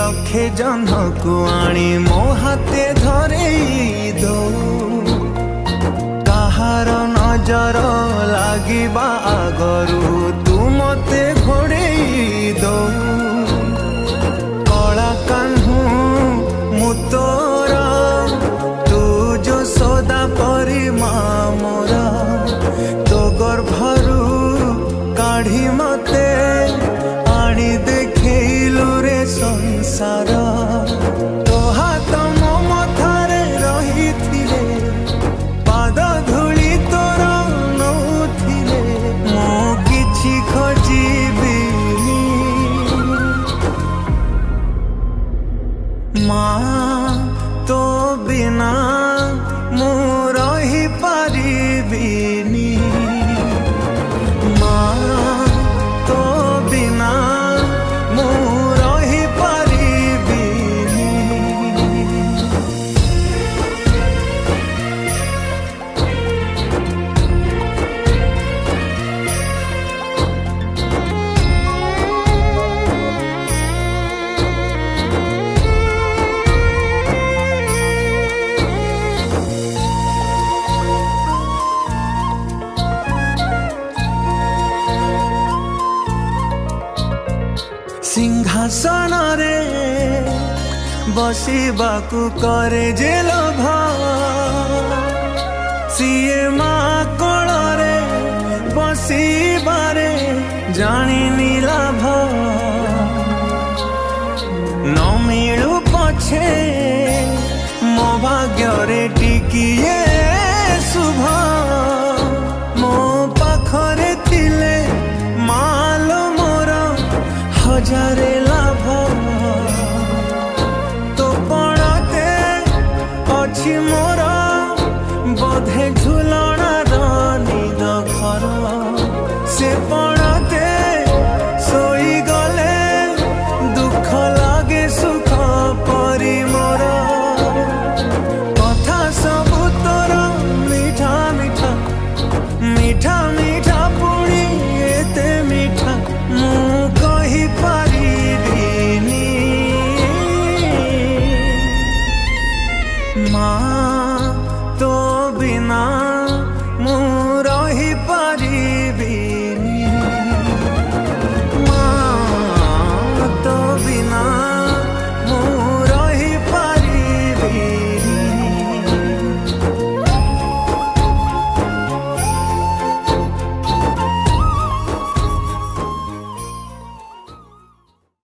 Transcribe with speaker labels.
Speaker 1: लक्षे जन को आनी मो हाथे धरे दो कहार नजर लागिबा आगरू तू मते घोड़े दो कला कान्हू मु तोरा तू जो सदा परी मोरा तो गर्भरू काढ़ी मते आनी देखलु रे संसार तो हाथ मो मथारे रही थिले पाद धूली तोर नौथिले मो किछि खोजिबिनी माँ तो बिना मु रही पारिबिनी माँ तो बिना मु रही पारिबिनी। सिंहासन रे बसिबाकू करे जे लोभ सीए माँ कोल रे बसिबारे जानिनी